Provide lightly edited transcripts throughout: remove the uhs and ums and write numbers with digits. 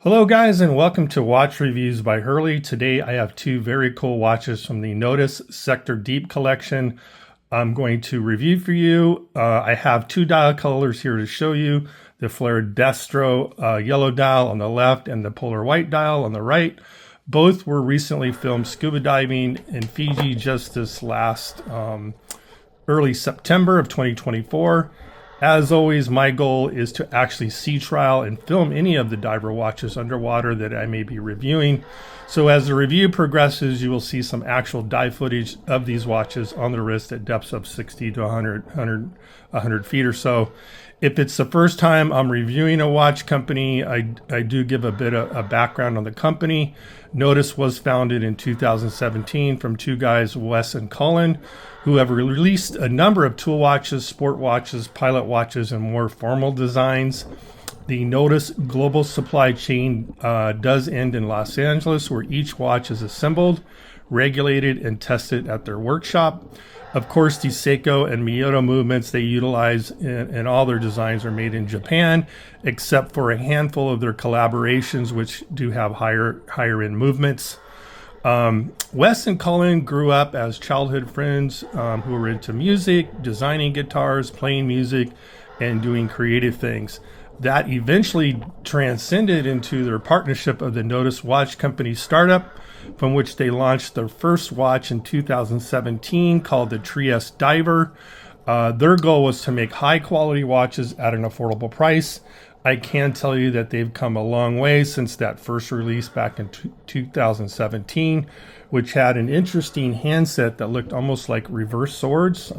Hello guys, and welcome to Watch Reviews by Hurley. Today I have two very cool watches from the Nodus Sector Deep collection I'm going to review for you. I have two dial colors here to show you. The flared destro yellow dial on the left and the polar white dial on the right. Both were recently filmed scuba diving in Fiji just this last early September of 2024. As always, my goal is to actually sea trial and film any of the diver watches underwater that I may be reviewing. So as the review progresses, you will see some actual dive footage of these watches on the wrist at depths of 60 to 100 feet or so. If it's the first time I'm reviewing a watch company, I do give a bit of a background on the company. Nodus was founded in 2017 from two guys, Wes and Cullen, who have released a number of tool watches, sport watches, pilot watches, and more formal designs. The Nodus global supply chain does end in Los Angeles, where each watch is assembled, regulated, and tested at their workshop. Of course, the Seiko and Miyota movements they utilize in all their designs are made in Japan, except for a handful of their collaborations, which do have higher end movements. Wes and Cullen grew up as childhood friends who were into music, designing guitars, playing music, and doing creative things. That eventually transcended into their partnership of the Nodus Watch Company startup, from which they launched their first watch in 2017 called the Trieste Diver. Their goal was to make high quality watches at an affordable price. I can tell you that they've come a long way since that first release back in 2017, which had an interesting handset that looked almost like reverse swords,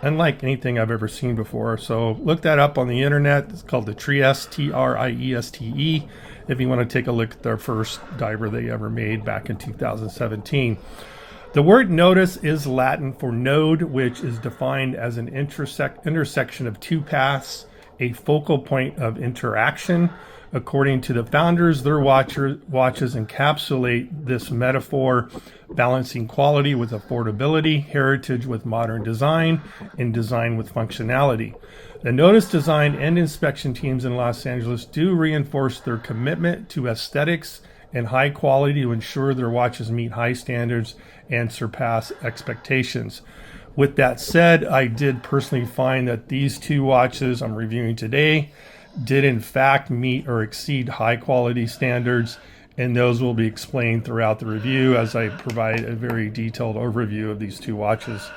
unlike anything I've ever seen before. So look that up on the internet. It's called the Trieste, Trieste, if you want to take a look at their first diver they ever made back in 2017. The word nodus is Latin for node, which is defined as an intersection of two paths, a focal point of interaction. According to the founders, their watches encapsulate this metaphor, balancing quality with affordability, heritage with modern design, and design with functionality. The Nodus design and inspection teams in Los Angeles do reinforce their commitment to aesthetics and high quality to ensure their watches meet high standards and surpass expectations. With that said, I did personally find that these two watches I'm reviewing today did in fact meet or exceed high quality standards, and those will be explained throughout the review as I provide a very detailed overview of these two watches.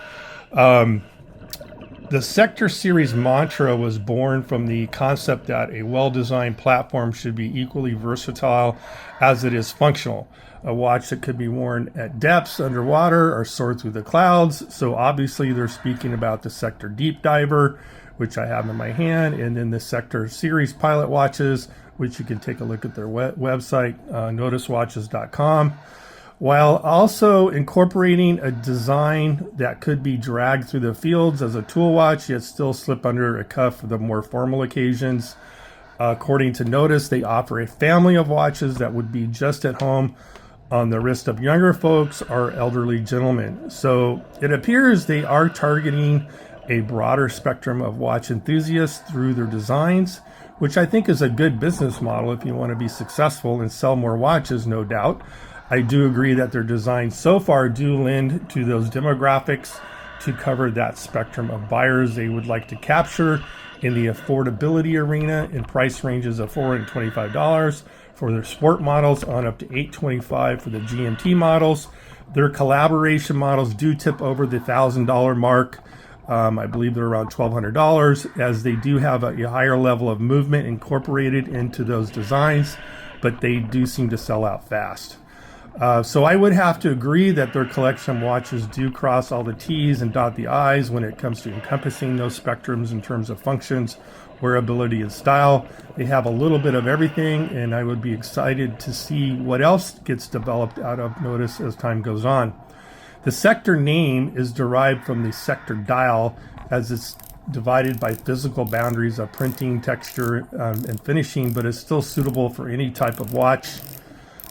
The Sector series mantra was born from the concept that a well-designed platform should be equally versatile as it is functional. A watch that could be worn at depths underwater or soar through the clouds. So obviously they're speaking about the Sector Deep Diver, which I have in my hand, and then the Sector series pilot watches, which you can take a look at their website, noduswatches.com, while also incorporating a design that could be dragged through the fields as a tool watch, yet still slip under a cuff for the more formal occasions. According to Nodus, they offer a family of watches that would be just at home on the wrist of younger folks or elderly gentlemen. So it appears they are targeting a broader spectrum of watch enthusiasts through their designs, which I think is a good business model if you want to be successful and sell more watches, no doubt. I do agree that their designs so far do lend to those demographics to cover that spectrum of buyers they would like to capture in the affordability arena in price ranges of $425 for their sport models on up to $825 for the GMT models. Their collaboration models do tip over the $1,000 mark. I believe they're around $1,200, as they do have a higher level of movement incorporated into those designs, but they do seem to sell out fast. So I would have to agree that their collection of watches do cross all the T's and dot the I's when it comes to encompassing those spectrums in terms of functions, wearability, and style. They have a little bit of everything, and I would be excited to see what else gets developed out of Nodus as time goes on. The Sector name is derived from the Sector dial, as it's divided by physical boundaries of printing, texture, and finishing, but is still suitable for any type of watch.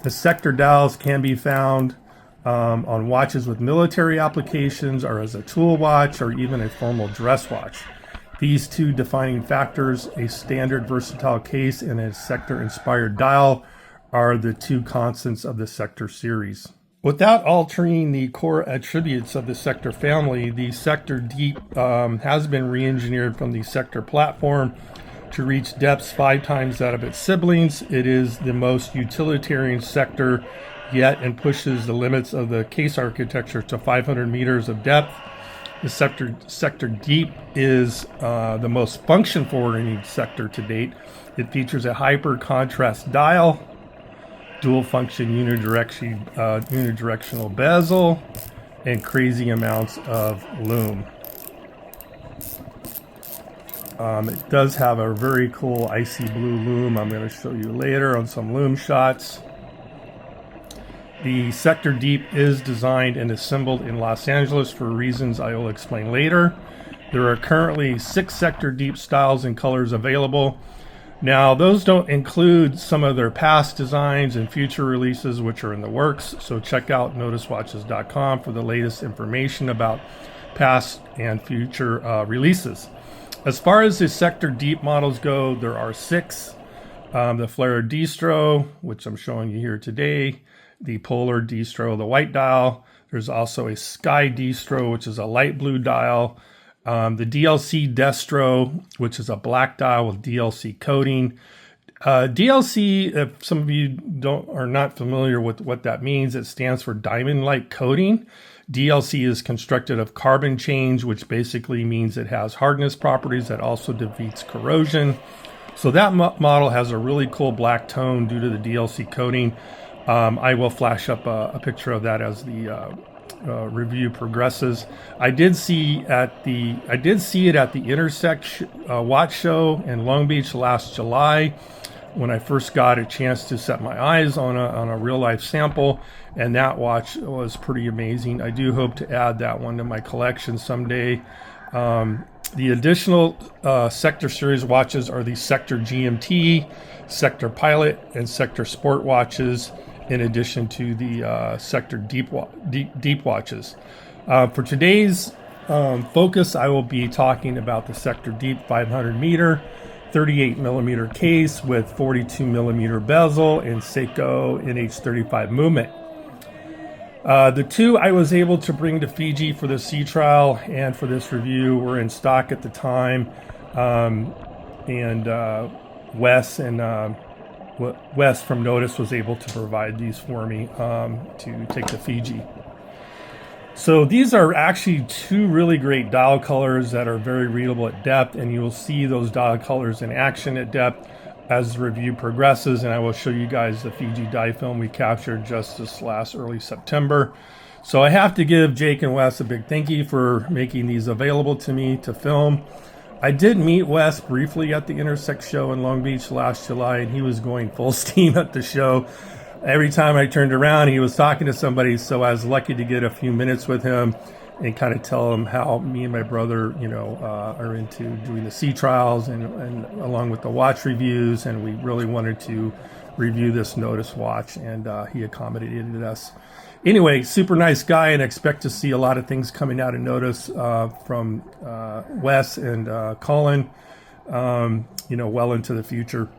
The Sector dials can be found on watches with military applications or as a tool watch or even a formal dress watch. These two defining factors, a standard versatile case and a sector-inspired dial, are the two constants of the Sector series. Without altering the core attributes of the Sector family, the Sector Deep has been re-engineered from the Sector platform to reach depths 5 times that of its siblings. It is the most utilitarian Sector yet and pushes the limits of the case architecture to 500 meters of depth. The Sector Deep is the most function-forwarding Sector to date. It features a hyper-contrast dial, dual-function unidirectional bezel, and crazy amounts of lume. It does have a very cool icy blue lume. I'm going to show you later on some lume shots. The Sector Deep is designed and assembled in Los Angeles for reasons I will explain later. There are currently 6 Sector Deep styles and colors available. Now, those don't include some of their past designs and future releases, which are in the works. So check out noduswatches.com for the latest information about past and future releases. As far as the Sector Deep models go, there are 6. The Flare Distro, which I'm showing you here today. The Polar Distro, the white dial. There's also a Sky Distro, which is a light blue dial. The DLC Destro, which is a black dial with DLC coating. DLC, if some of you are not familiar with what that means, it stands for diamond-like coating. DLC is constructed of carbon change, which basically means it has hardness properties that also defeats corrosion. So that model has a really cool black tone due to the DLC coating. I will flash up a picture of that as the review progresses. I did see it at the Intersect watch show in Long Beach last July, when I first got a chance to set my eyes on a real life sample, and that watch was pretty amazing. I do hope to add that one to my collection someday. The additional Sector series watches are the Sector GMT, Sector Pilot, and Sector Sport watches, in addition to the Sector Deep watches. For today's focus, I will be talking about the Sector Deep 500 meter, 38 millimeter case with 42 millimeter bezel and Seiko NH35 Movement. The two I was able to bring to Fiji for the sea trial and for this review were in stock at the time, and Wes from Nodus was able to provide these for me to take to Fiji. So these are actually 2 really great dial colors that are very readable at depth, and you will see those dial colors in action at depth as the review progresses, and I will show you guys the Fiji dye film we captured just this last early September. So I have to give Jake and Wes a big thank you for making these available to me to film. I did meet Wes briefly at the Intersect show in Long Beach last July, and he was going full steam at the show. Every time I turned around, he was talking to somebody, so I was lucky to get a few minutes with him and kind of tell him how me and my brother, are into doing the sea trials and along with the watch reviews, and we really wanted to review this Nodus watch, and he accommodated us. Anyway, super nice guy, and expect to see a lot of things coming out of Nodus from Wes and Colin, well into the future.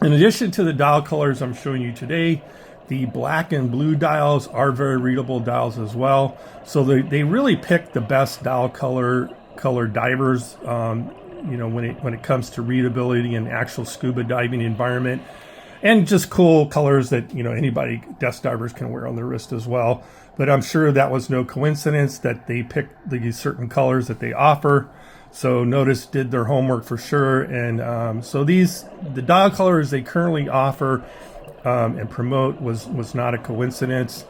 In addition to the dial colors I'm showing you today, the black and blue dials are very readable dials as well. So they really pick the best dial color divers, when it comes to readability in actual scuba diving environment. And just cool colors that, anybody, desk divers, can wear on their wrist as well. But I'm sure that was no coincidence that they picked these certain colors that they offer. So Nodus did their homework for sure. And so the dial colors they currently offer and promote was not a coincidence.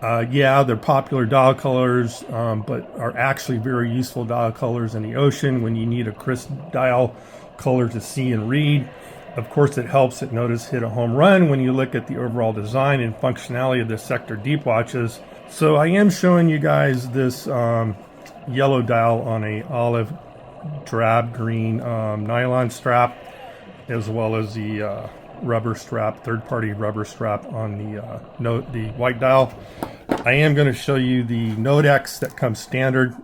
They're popular dial colors, but are actually very useful dial colors in the ocean when you need a crisp dial color to see and read. Of course, it helps that Nodus hit a home run when you look at the overall design and functionality of the Sector Deep watches. So I am showing you guys this yellow dial on a olive drab green nylon strap, as well as the rubber strap, third-party rubber strap on the white dial. I am going to show you the Nodex that comes standard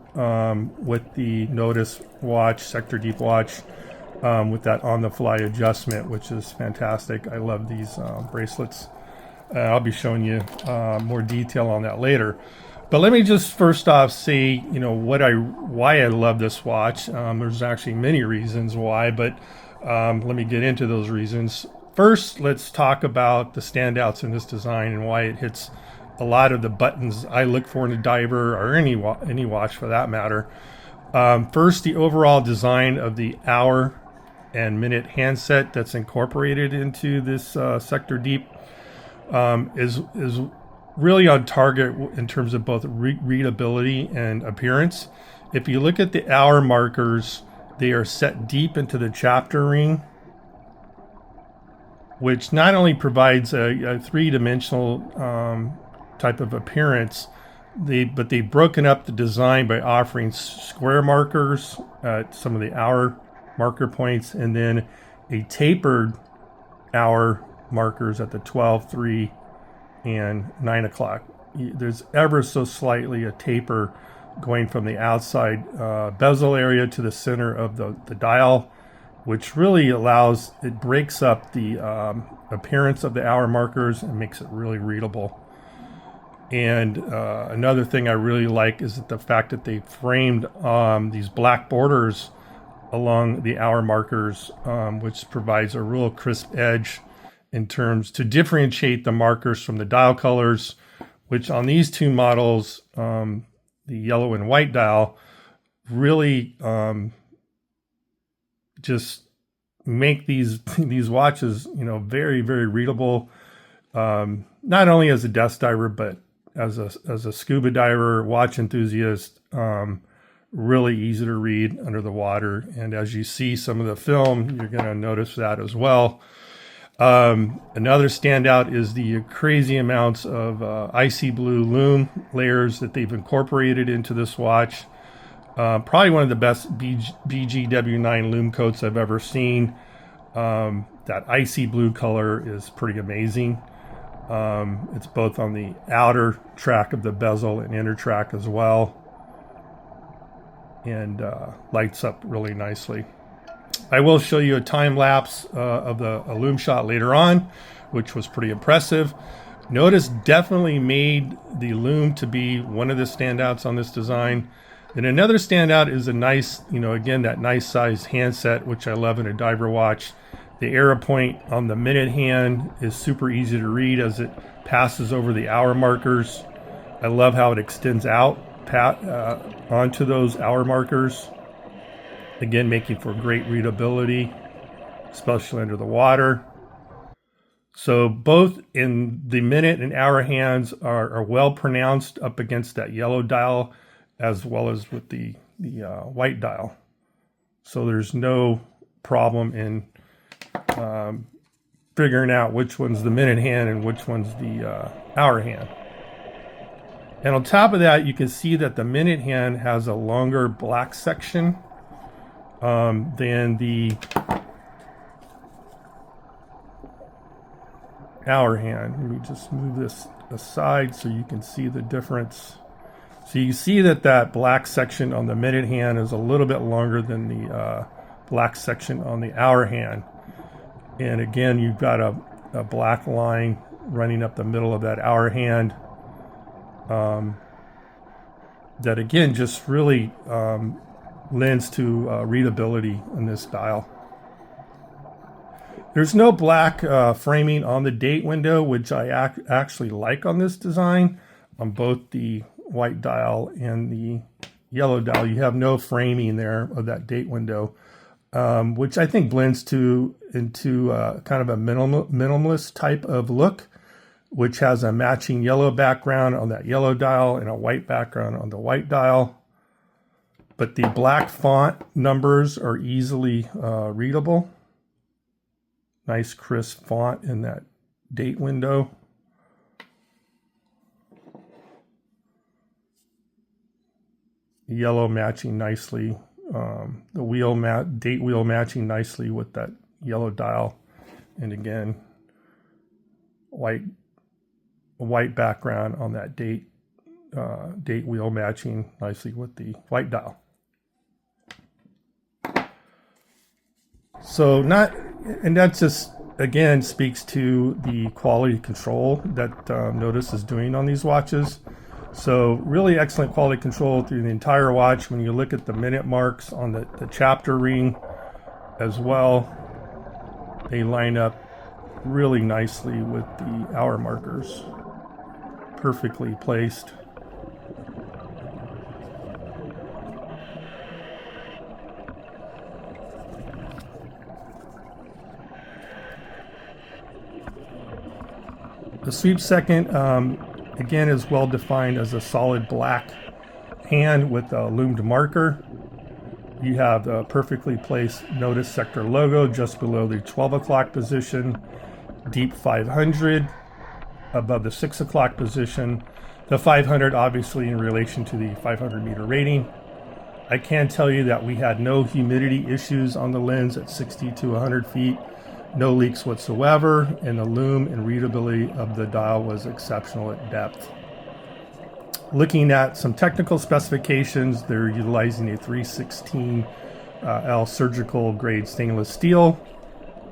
with the Nodus watch, Sector Deep watch, with that on-the-fly adjustment, which is fantastic. I love these bracelets. I'll be showing you more detail on that later. But let me just first off say, why I love this watch. There's actually many reasons why, but let me get into those reasons. First, let's talk about the standouts in this design and why it hits a lot of the buttons I look for in a diver, or any watch for that matter. First, the overall design of the hour and minute handset that's incorporated into this Sector Deep is really on target in terms of both readability and appearance. If you look at the hour markers, they are set deep into the chapter ring, which not only provides a three-dimensional type of appearance, but they've broken up the design by offering square markers at some of the hour marker points, and then a tapered hour markers at the 12, 3, and 9 o'clock. There's ever so slightly a taper going from the outside bezel area to the center of the dial, which really breaks up the appearance of the hour markers and makes it really readable. And another thing I really like is the fact that they framed these black borders along the hour markers, which provides a real crisp edge in terms to differentiate the markers from the dial colors, which on these two models, the yellow and white dial, really just make these watches, very, very readable, not only as a desk diver, but as a scuba diver, watch enthusiast. Really easy to read under the water. And as you see some of the film, you're going to notice that as well. Another standout is the crazy amounts of icy blue lume layers that they've incorporated into this watch. Probably one of the best BGW9 Lume coats I've ever seen. That icy blue color is pretty amazing. It's both on the outer track of the bezel and inner track as well, and lights up really nicely. I will show you a time lapse of a Lume shot later on, which was pretty impressive. Nodus definitely made the Lume to be one of the standouts on this design. And another standout is a nice, again, that nice sized handset, which I love in a diver watch. The arrow point on the minute hand is super easy to read as it passes over the hour markers. I love how it extends out onto those hour markers. Again, making for great readability, especially under the water. So both in the minute and hour hands are well pronounced up against that yellow dial, as well as with the white dial. So there's no problem in figuring out which one's the minute hand and which one's the hour hand. And on top of that, you can see that the minute hand has a longer black section than the hour hand. Let me just move this aside so you can see the difference. So you see that black section on the minute hand is a little bit longer than the black section on the hour hand. And again, you've got a black line running up the middle of that hour hand. That again just really lends to readability in this dial. There's no black framing on the date window, which I actually like on this design. On both the white dial and the yellow dial, you have no framing there of that date window, which I think blends into kind of a minimalist type of look, which has a matching yellow background on that yellow dial and a white background on the white dial. But the black font numbers are easily readable. Nice crisp font in that date window. Yellow matching nicely. The date wheel matching nicely with that yellow dial. And again, white background on that date date wheel matching nicely with the white dial. So that just again speaks to the quality control that Nodus is doing on these watches. So really excellent quality control through the entire watch. When you look at the minute marks on the chapter ring as well, they line up really nicely with the hour markers, perfectly placed. The sweep second, again, is well defined as a solid black hand with a loomed marker. You have the perfectly placed Nodus Sector logo just below the 12 o'clock position, deep 500 above the 6 o'clock position, the 500 obviously in relation to the 500 meter rating. I can tell you that we had no humidity issues on the lens at 60 to 100 feet. No leaks whatsoever, and the lume and readability of the dial was exceptional at depth. Looking at some technical specifications, they're utilizing a 316L surgical grade stainless steel,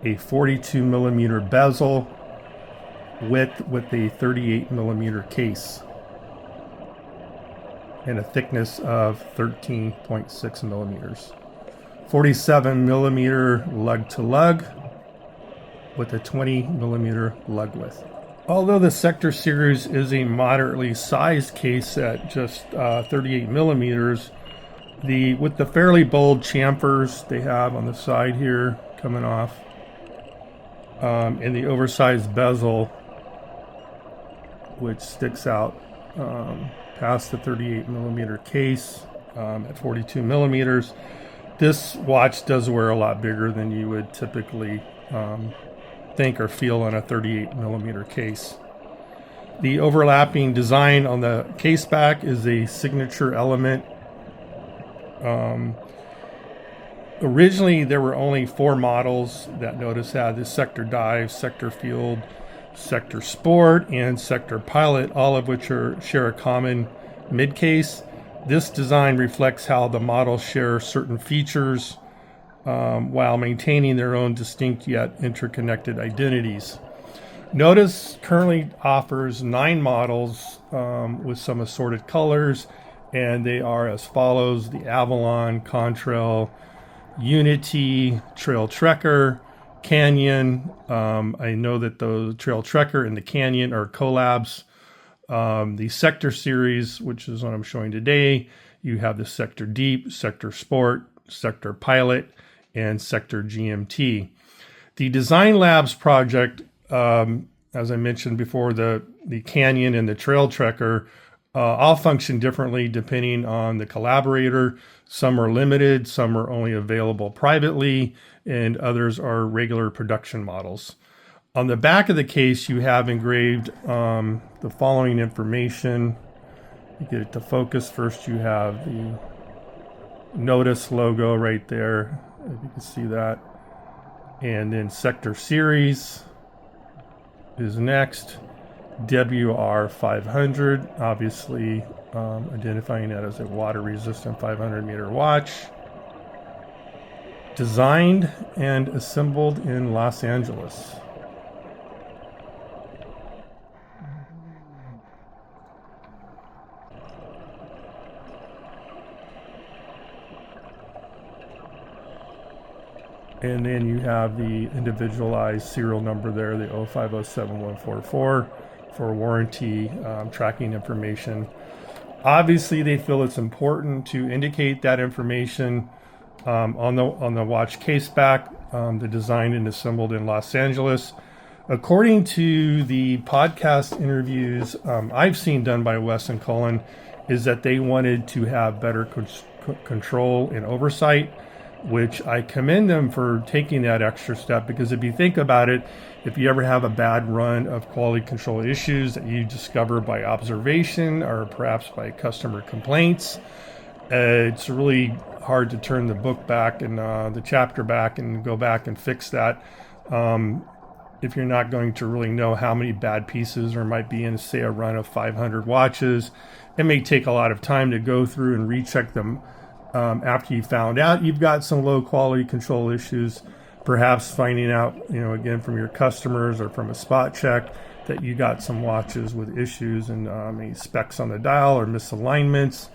a 42 millimeter bezel with a 38 millimeter case, and a thickness of 13.6 millimeters. 47 millimeter lug-to-lug with a 20 millimeter lug width. Although the Sector series is a moderately sized case at just 38 millimeters, with the fairly bold chamfers they have on the side here coming off, and the oversized bezel, which sticks out past the 38 millimeter case at 42 millimeters, this watch does wear a lot bigger than you would typically think or feel on a 38 millimeter case. The overlapping design on the case back is a signature element. Originally there were only 4 models that Nodus had: the Sector Dive, Sector Field, Sector Sport, and Sector Pilot, all of which share a common mid case. This design reflects how the models share certain features while maintaining their own distinct yet interconnected identities. Nodus currently offers 9 models with some assorted colors, and they are as follows: the Avalon, Contrail, Unity, Trail Trekker, Canyon. I know that the Trail Trekker and the Canyon are collabs. The Sector series, which is what I'm showing today, you have the Sector Deep, Sector Sport, Sector Pilot, and Sector GMT. The Design Labs project, as I mentioned before, the Canyon and the Trail Trekker all function differently depending on the collaborator. Some are limited, some are only available privately, and others are regular production models. On the back of the case, you have engraved the following information. You get it to focus. First, you have the Nodus logo right there, if you can see that. And then Sector Series is next. WR500, obviously identifying that as a water-resistant 500-meter watch. Designed and assembled in Los Angeles. And then you have the individualized serial number there, the 0507144, for warranty tracking information. Obviously, they feel it's important to indicate that information on the watch case back, the designed and assembled in Los Angeles. According to the podcast interviews I've seen done by Wes and Cullen, is that they wanted to have better control and oversight, which I commend them for taking that extra step, because if you think about it, if you ever have a bad run of quality control issues that you discover by observation or perhaps by customer complaints, it's really hard to turn the book back and the chapter back and go back and fix that if you're not going to really know how many bad pieces there might be in, say, a run of 500 watches. it may take a lot of time to go through and recheck them after you found out you've got some low quality control issues, perhaps finding out, again, from your customers or from a spot check that you got some watches with issues and maybe specs on the dial or misalignments.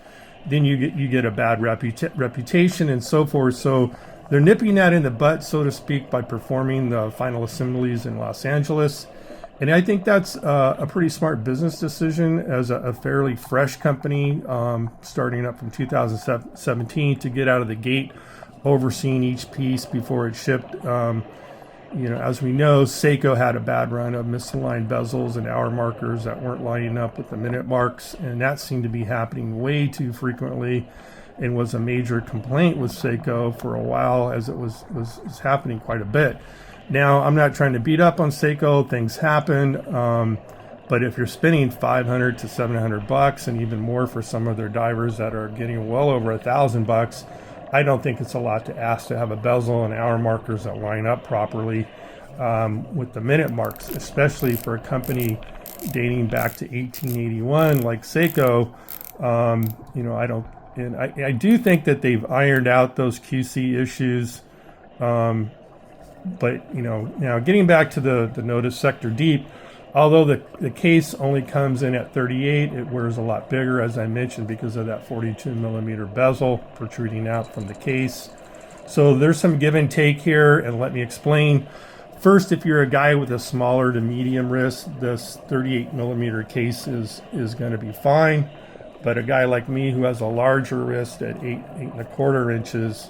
Then you get a bad reputation and so forth. So they're nipping that in the butt, so to speak, by performing the final assemblies in Los Angeles. And I think that's a pretty smart business decision as a fairly fresh company, starting up from 2017 to get out of the gate, overseeing each piece before it shipped. As we know, Seiko had a bad run of misaligned bezels and hour markers that weren't lining up with the minute marks, and that seemed to be happening way too frequently and was a major complaint with Seiko for a while, as it was happening quite a bit. Now, I'm not trying to beat up on Seiko. Things happen, but if you're spending $500 to $700 and even more for some of their divers that are getting well over $1,000, I don't think it's a lot to ask to have a bezel and hour markers that line up properly with the minute marks, especially for a company dating back to 1881 like Seiko. I do think that they've ironed out those QC issues. But now getting back to the Nodus Sector Deep, although the case only comes in at 38, it wears a lot bigger, as I mentioned, because of that 42 millimeter bezel protruding out from the case. So there's some give and take here, and let me explain. First, if you're a guy with a smaller to medium wrist, this 38 millimeter case is going to be fine. But a guy like me who has a larger wrist at 8.25 inches,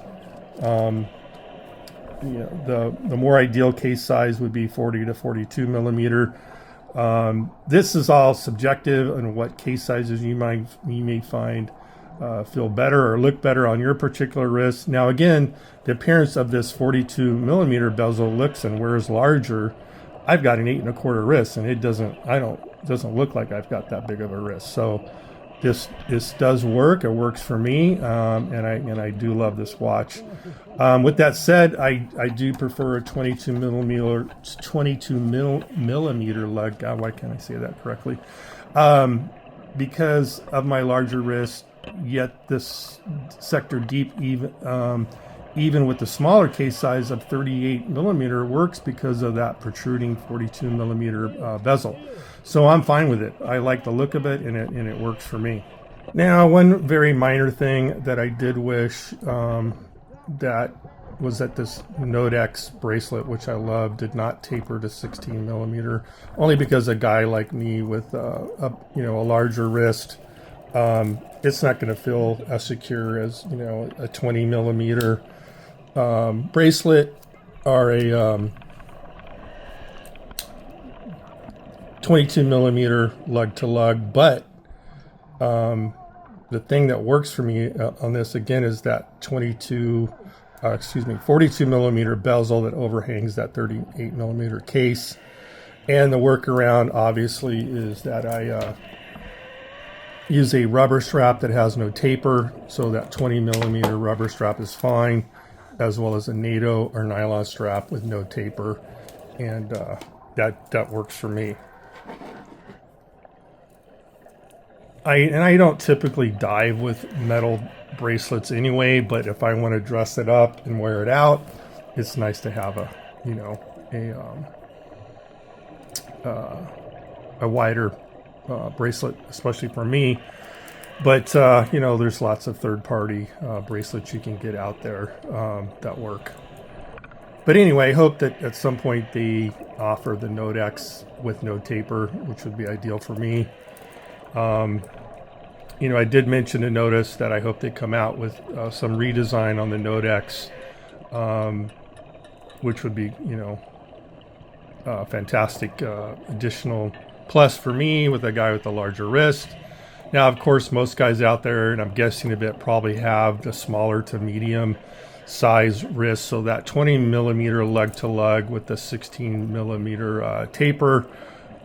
the more ideal case size would be 40 to 42 millimeter. This is all subjective on what case sizes you may find feel better or look better on your particular wrist. Now, again, the appearance of this 42 millimeter bezel looks and wears larger. I've got an 8.25 wrist, and it doesn't look like I've got that big of a wrist. So this does work. It works for me, and I do love this watch. With that said, I do prefer a 22 millimeter lug. God, why can't I say that correctly? Because of my larger wrist. Yet this Sector Deep, even with the smaller case size of 38 millimeter, works because of that protruding 42 millimeter bezel. So I'm fine with it. I like the look of it, and it works for me. Now, one very minor thing that I did wish that was that this Nodus bracelet, which I love, did not taper to 16 millimeter, only because a guy like me with a larger wrist, it's not going to feel as secure as a 20 millimeter bracelet or a 22 millimeter lug-to-lug. But the thing that works for me on this again is that 42 millimeter bezel that overhangs that 38 millimeter case. And the workaround obviously is that I use a rubber strap that has no taper, so that 20 millimeter rubber strap is fine, as well as a NATO or nylon strap with no taper, and that works for me. I don't typically dive with metal bracelets anyway, but if I want to dress it up and wear it out, it's nice to have a wider bracelet, especially for me. But there's lots of third-party bracelets you can get out there that work. But anyway, I hope that at some point they offer the Nodus with no taper, which would be ideal for me. I did mention to Nodus that I hope they come out with some redesign on the Nodus, which would be fantastic additional plus for me with a guy with a larger wrist. Now, of course, most guys out there, and I'm guessing a bit, probably have the smaller to medium size wrist, so that 20 millimeter lug-to-lug with the 16 millimeter taper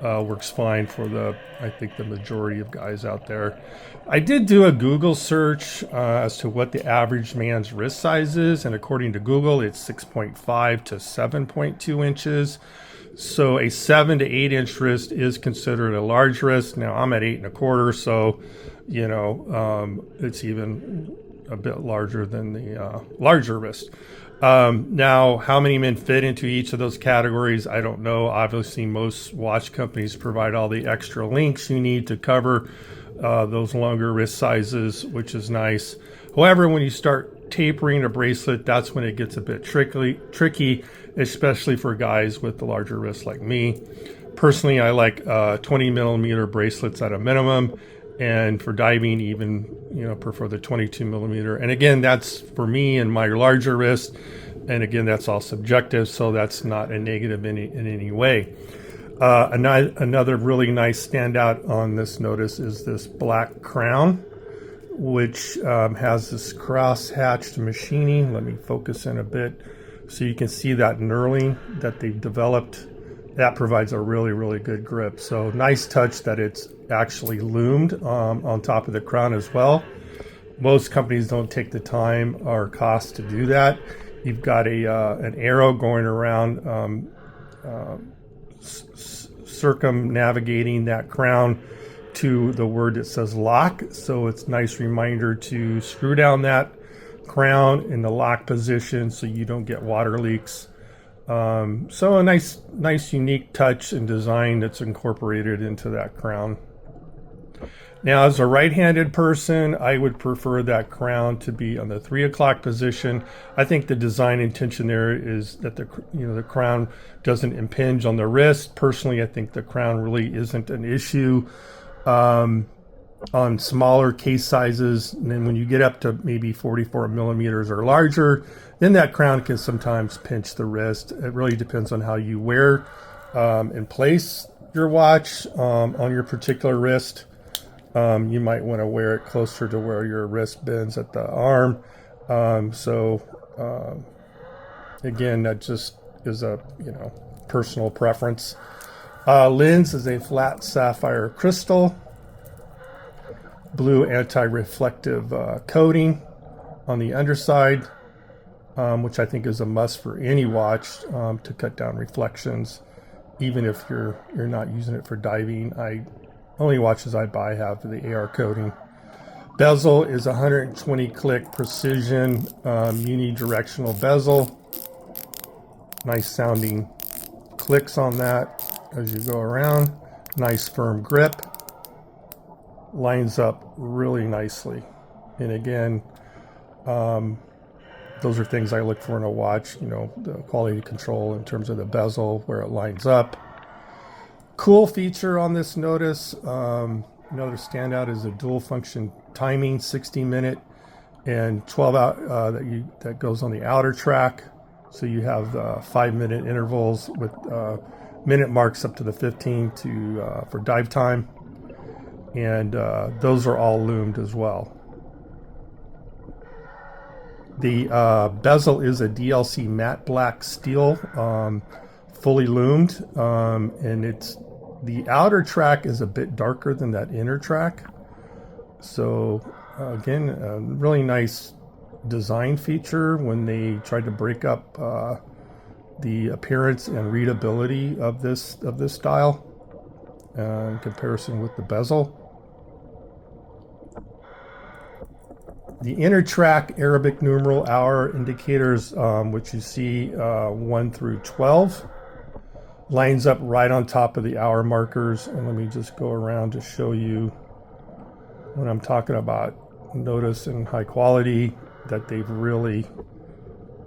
works fine for I think the majority of guys out there. I did do a Google search as to what the average man's wrist size is, and according to Google, it's 6.5 to 7.2 inches. So a 7 to 8 inch wrist is considered a large wrist. Now I'm at 8.25, so it's even a bit larger than the larger wrist. Now, how many men fit into each of those categories, I don't know. Obviously, most watch companies provide all the extra links you need to cover those longer wrist sizes, which is nice. However, when you start tapering a bracelet, that's when it gets a bit tricky, especially for guys with the larger wrists like me. Personally, I like 20 millimeter bracelets at a minimum, and for diving, even prefer the 22 millimeter. And again, that's for me and my larger wrist. And again, that's all subjective, so that's not a negative in any way. Another really nice standout on this Nodus is this black crown, which has this cross-hatched machining. Let me focus in a bit so you can see that knurling that they've developed. That provides a really, really good grip. So nice touch that it's actually loomed on top of the crown as well. Most companies don't take the time or cost to do that. You've got an arrow going around circumnavigating that crown to the word that says lock. So it's a nice reminder to screw down that crown in the lock position so you don't get water leaks. So a nice unique touch and design that's incorporated into that crown. Now, as a right-handed person, I would prefer that crown to be on the 3 o'clock position. I think the design intention there is that the crown doesn't impinge on the wrist. Personally, I think the crown really isn't an issue on smaller case sizes. And then when you get up to maybe 44 millimeters or larger, then that crown can sometimes pinch the wrist. It really depends on how you wear and place your watch on your particular wrist. You might want to wear it closer to where your wrist bends at the arm. Again, that just is a personal preference. Lens is a flat sapphire crystal, blue anti-reflective coating on the underside, which I think is a must for any watch to cut down reflections, even if you're not using it for diving. Only watches I buy have the AR coating. Bezel is 120 click precision unidirectional bezel. Nice sounding clicks on that as you go around. Nice firm grip. Lines up really nicely. And again, those are things I look for in a watch, the quality control in terms of the bezel, where it lines up. Cool feature on this Nodus, another standout is a dual function timing, 60-minute and 12 out that goes on the outer track. So you have 5-minute intervals with minute marks up to the 15 for dive time, and those are all loomed as well. The bezel is a DLC matte black steel, fully loomed, and the outer track is a bit darker than that inner track. So again, a really nice design feature when they tried to break up the appearance and readability of this style in comparison with the bezel. The inner track Arabic numeral hour indicators, which you see 1 through 12, lines up right on top of the hour markers. And let me just go around to show you when I'm talking about Nodus and high quality, that they've really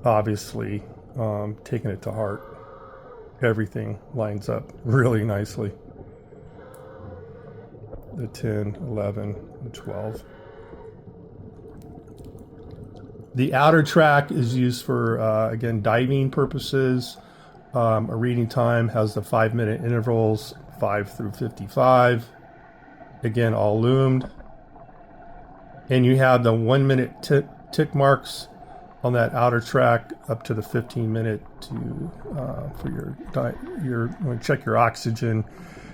obviously taken it to heart. Everything lines up really nicely. The 10, 11, and 12. The outer track is used for, again, diving purposes. A reading time has the 5-minute intervals, 5 through 55. Again, all loomed. And you have the 1-minute tick marks on that outer track up to the 15-minute to for your when you check your oxygen.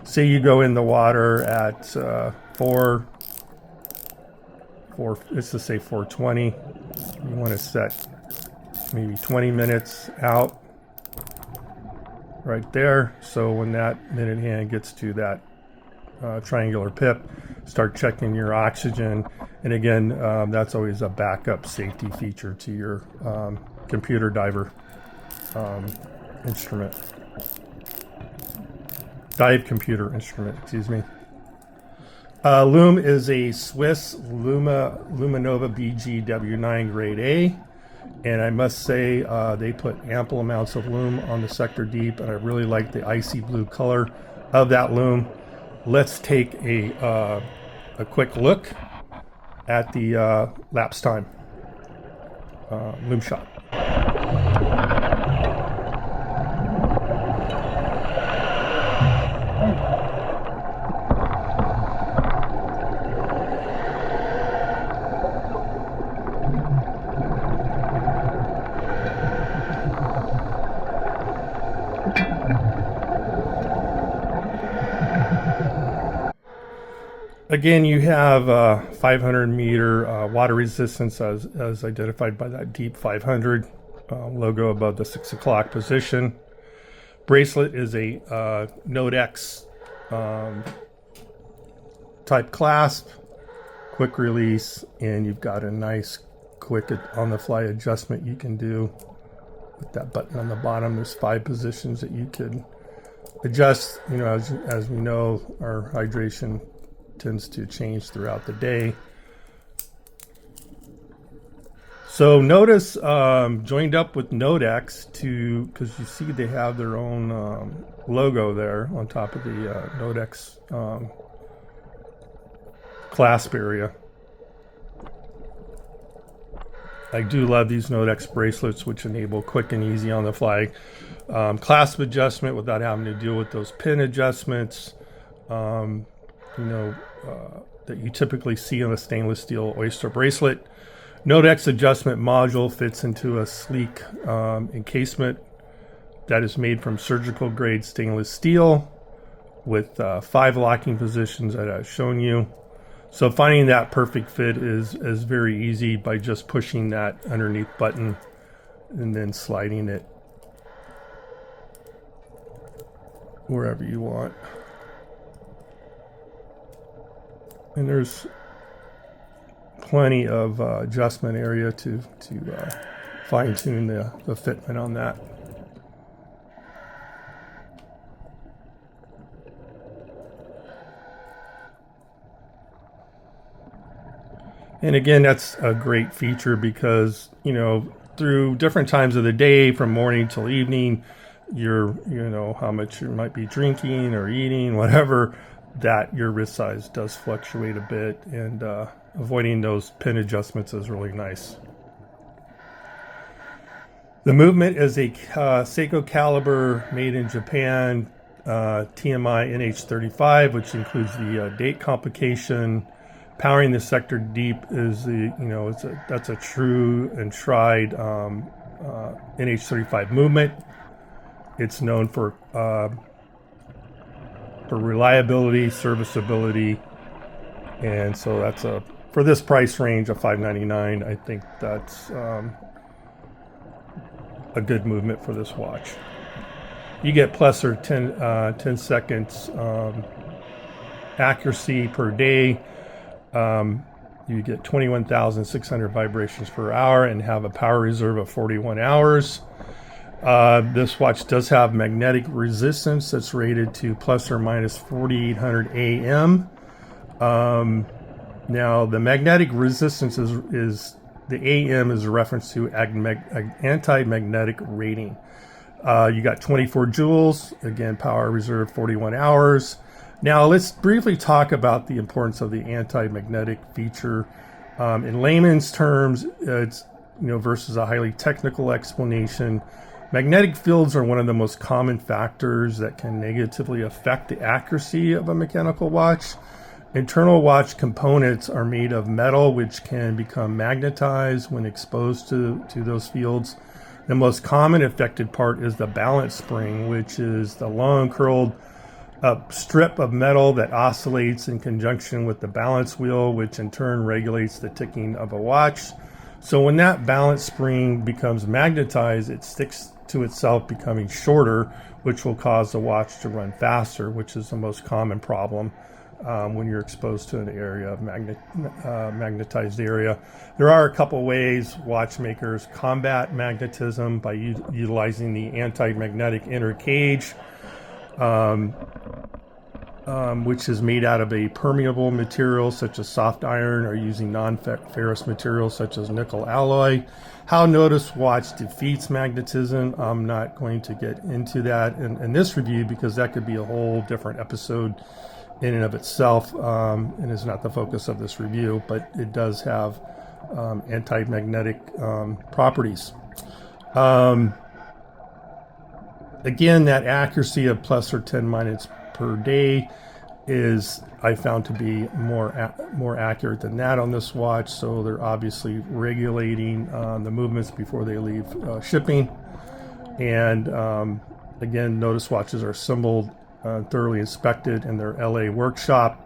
Say you go in the water at 420. You want to set maybe 20 minutes out right there. So when that minute hand gets to that triangular pip, start checking your oxygen. And again, that's always a backup safety feature to your computer diver instrument. Dive computer instrument, excuse me. Lume is a Swiss LumiNova BGW9 grade A. And I must say, they put ample amounts of lume on the Sector Deep, and I really like the icy blue color of that lume. Let's take a quick look at the lapse time lume shot. Again, you have 500 meter water resistance as identified by that Deep 500 logo above the 6 o'clock position. Bracelet is a Nodus type clasp, quick release, and you've got a nice quick on the fly adjustment you can do with that button on the bottom. There's 5 positions that you can adjust. You know, as we know, our hydration tends to change throughout the day. So Nodus joined up with Nodus because you see they have their own logo there on top of the Nodus clasp area. I do love these Nodus bracelets, which enable quick and easy on the fly clasp adjustment without having to deal with those pin adjustments. That you typically see on a stainless steel oyster bracelet. Nodus adjustment module fits into a sleek encasement that is made from surgical grade stainless steel with 5 locking positions that I've shown you. So finding that perfect fit is very easy by just pushing that underneath button and then sliding it wherever you want. And there's plenty of adjustment area to fine-tune the fitment on that. And again, that's a great feature because, you know, through different times of the day, from morning till evening, how much you might be drinking or eating, whatever, that your wrist size does fluctuate a bit, and avoiding those pin adjustments is really nice. The movement is a Seiko caliber made in Japan, TMI NH35, which includes the date complication. Powering the Sector Deep is that's a true and tried NH35 movement. It's known for reliability, serviceability, and so that's for this price range of $599. I think that's a good movement for this watch. You get plus or 10 seconds accuracy per day. You get 21,600 vibrations per hour and have a power reserve of 41 hours. This watch does have magnetic resistance that's rated to plus or minus 4,800 AM. Now, the magnetic resistance is the AM is a reference to anti-magnetic rating. You got 24 joules, again, power reserve 41 hours. Now, let's briefly talk about the importance of the anti-magnetic feature. In layman's terms, it's versus a highly technical explanation. Magnetic fields are one of the most common factors that can negatively affect the accuracy of a mechanical watch. Internal watch components are made of metal, which can become magnetized when exposed to those fields. The most common affected part is the balance spring, which is the long curled strip of metal that oscillates in conjunction with the balance wheel, which in turn regulates the ticking of a watch. So when that balance spring becomes magnetized, it sticks to itself, becoming shorter, which will cause the watch to run faster, which is the most common problem when you're exposed to an area of magnetized area. There are a couple ways watchmakers combat magnetism by utilizing the anti-magnetic inner cage, which is made out of a permeable material such as soft iron, or using non-ferrous materials such as nickel alloy. How Nodus watch defeats magnetism, I'm not going to get into that in this review, because that could be a whole different episode in and of itself, and is not the focus of this review, but it does have anti-magnetic properties. Again, that accuracy of plus or 10 minutes per day is, I found, to be more accurate than that on this watch. So they're obviously regulating the movements before they leave shipping. And again, Nodus watches are assembled, thoroughly inspected in their LA workshop,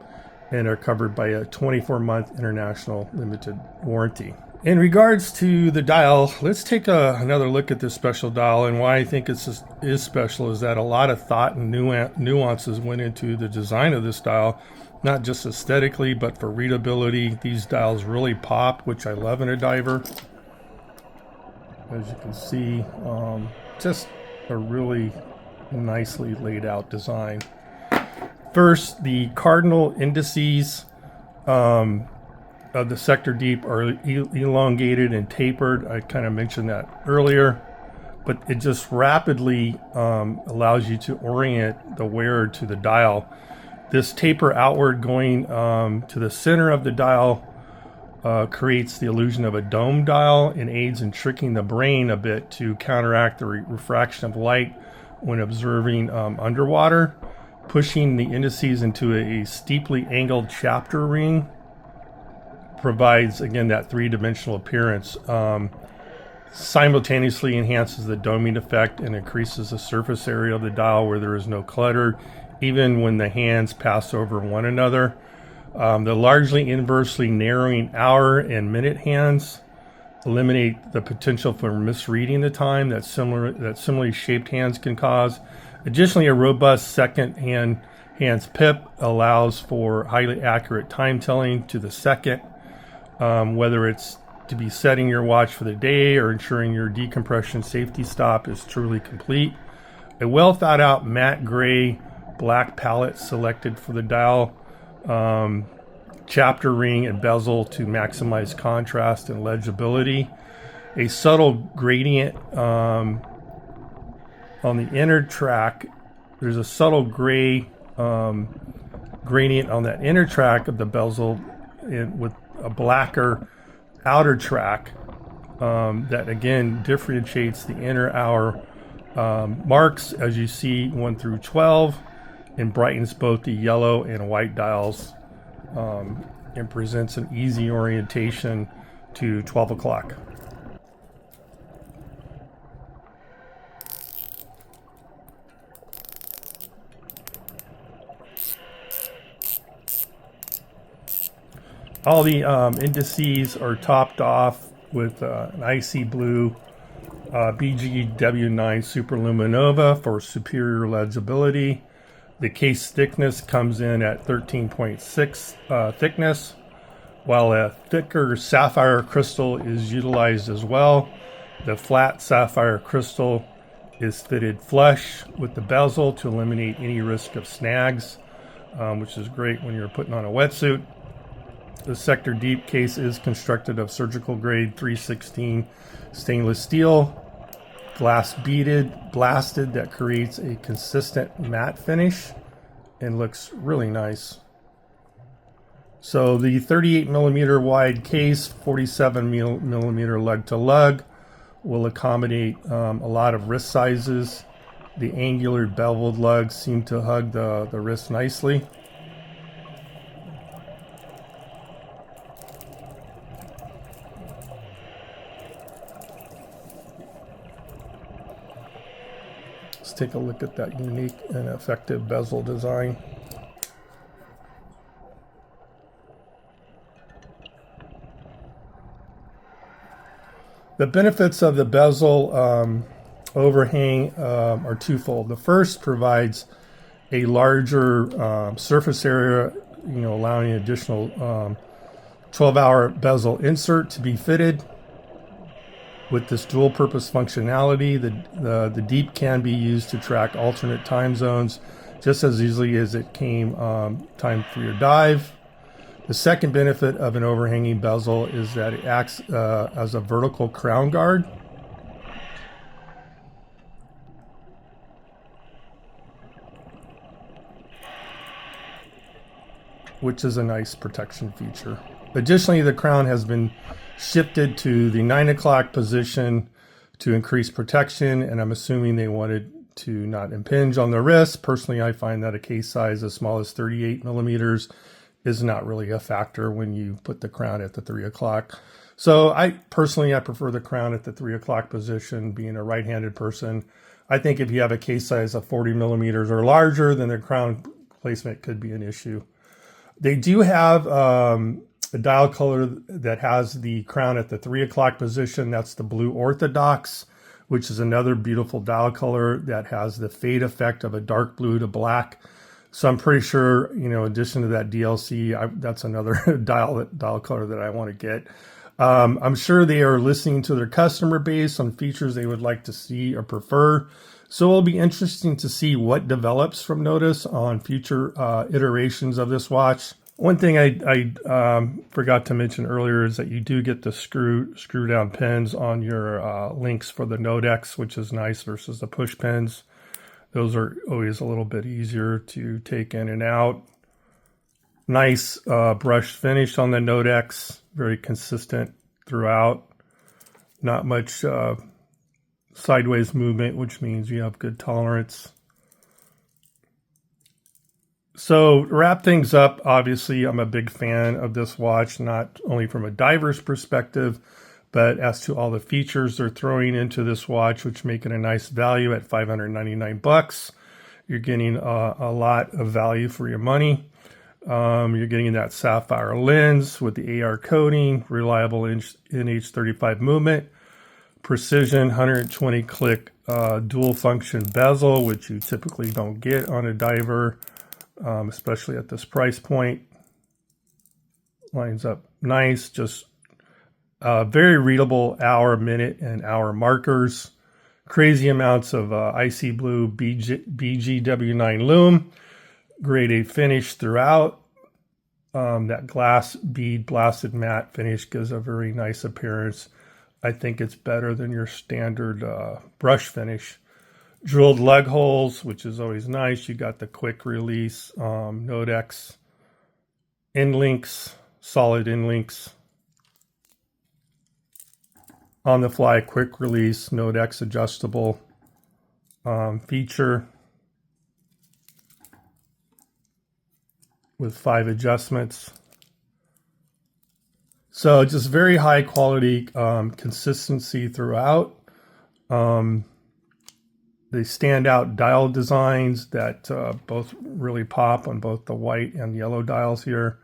and are covered by a 24-month international limited warranty. In regards to the dial, let's take another look at this special dial. And why I think it is special is that a lot of thought and nuances went into the design of this dial, not just aesthetically, but for readability. These dials really pop, which I love in a diver. As you can see, just a really nicely laid out design. First, the cardinal indices of the Sector Deep are elongated and tapered. I kind of mentioned that earlier, but it just rapidly allows you to orient the wearer to the dial. This taper outward going to the center of the dial creates the illusion of a dome dial and aids in tricking the brain a bit to counteract the refraction of light when observing underwater. Pushing the indices into a steeply angled chapter ring provides, again, that three-dimensional appearance. Simultaneously enhances the doming effect and increases the surface area of the dial where there is no clutter, even when the hands pass over one another. The largely inversely narrowing hour and minute hands eliminate the potential for misreading the time that similarly shaped hands can cause. Additionally, a robust second hand's pip allows for highly accurate time telling to the second, whether it's to be setting your watch for the day or ensuring your decompression safety stop is truly complete. A well thought out matte gray black palette selected for the dial, chapter ring and bezel to maximize contrast and legibility. A subtle gradient on the inner track. There's a subtle gray gradient on that inner track of the bezel with a blacker outer track that again differentiates the inner hour marks, as you see 1 through 12, and brightens both the yellow and white dials, and presents an easy orientation to 12 o'clock. All the indices are topped off with an icy blue BGW9 Super-LumiNova for superior legibility. The case thickness comes in at 13.6 thickness, while a thicker sapphire crystal is utilized as well. The flat sapphire crystal is fitted flush with the bezel to eliminate any risk of snags, which is great when you're putting on a wetsuit. The Sector Deep case is constructed of surgical grade 316 stainless steel, glass beaded, blasted, that creates a consistent matte finish and looks really nice. So the 38 millimeter wide case, 47 millimeter lug-to-lug, will accommodate a lot of wrist sizes. The angular beveled lugs seem to hug the wrist nicely. Let's take a look at that unique and effective bezel design. The benefits of the bezel overhang are twofold. The first provides a larger surface area, allowing an additional 12-hour bezel insert to be fitted. With this dual purpose functionality, the Deep can be used to track alternate time zones just as easily as it came time for your dive. The second benefit of an overhanging bezel is that it acts as a vertical crown guard. Which is a nice protection feature. Additionally, the crown has been shifted to the 9 o'clock position to increase protection, and I'm assuming they wanted to not impinge on the wrist. Personally, I find that a case size as small as 38 millimeters is not really a factor when you put the crown at the 3 o'clock. So I prefer the crown at the 3 o'clock position, being a right-handed person. I think if you have a case size of 40 millimeters or larger, then the crown placement could be an issue. They do have a dial color that has the crown at the 3 o'clock position. That's the Blue Orthodox, which is another beautiful dial color that has the fade effect of a dark blue to black. So I'm pretty sure, in addition to that DLC, that's another dial color that I want to get. I'm sure they are listening to their customer base on features they would like to see or prefer. So it'll be interesting to see what develops from Nodus on future iterations of this watch. One thing I forgot to mention earlier is that you do get the screw down pins on your links for the Nodex, which is nice versus the push pins. Those are always a little bit easier to take in and out. Nice brushed finish on the Nodex, very consistent throughout. Not much sideways movement, which means you have good tolerance. So to wrap things up, obviously I'm a big fan of this watch, not only from a diver's perspective, but as to all the features they're throwing into this watch, which make it a nice value at $599. You're getting a lot of value for your money. You're getting that sapphire lens with the AR coating, reliable NH35 movement, precision 120 click dual function bezel, which you typically don't get on a diver, especially at this price point. Lines up nice, just very readable hour, minute, and hour markers. Crazy amounts of icy blue BGW9 Lume. Grade A finish throughout. That glass bead blasted matte finish gives a very nice appearance. I think it's better than your standard brush finish. Drilled lug holes, which is always nice. You got the quick release Nodex end links, solid end links. On the fly quick release Nodex adjustable feature with 5 adjustments. So just very high quality consistency throughout. The standout dial designs that both really pop on both the white and yellow dials here.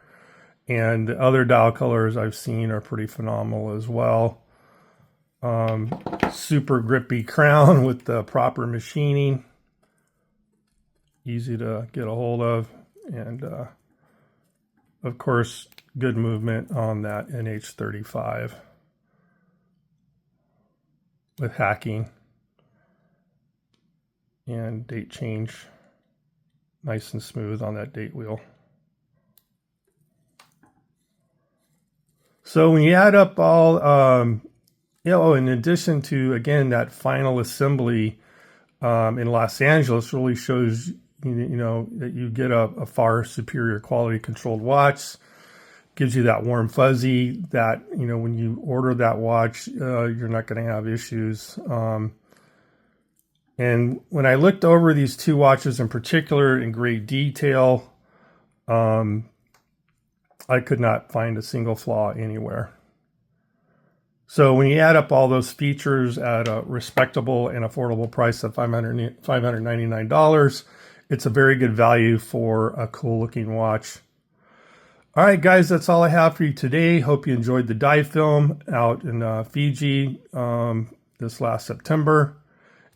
And the other dial colors I've seen are pretty phenomenal as well. Super grippy crown with the proper machining. Easy to get a hold of. And of course, good movement on that NH35 with hacking and date change. Nice and smooth on that date wheel. So when you add up all, in addition to, again, that final assembly in Los Angeles really shows, that you get a far superior quality controlled watch. Gives you that warm fuzzy that, when you order that watch, you're not going to have issues. And when I looked over these two watches in particular in great detail, I could not find a single flaw anywhere. So when you add up all those features at a respectable and affordable price of $599, it's a very good value for a cool looking watch. All right, guys, that's all I have for you today. Hope you enjoyed the dive film out in Fiji this last September.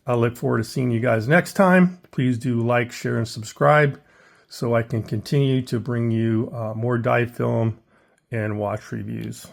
I look forward to seeing you guys next time. Please do like, share, and subscribe so I can continue to bring you more dive film and watch reviews.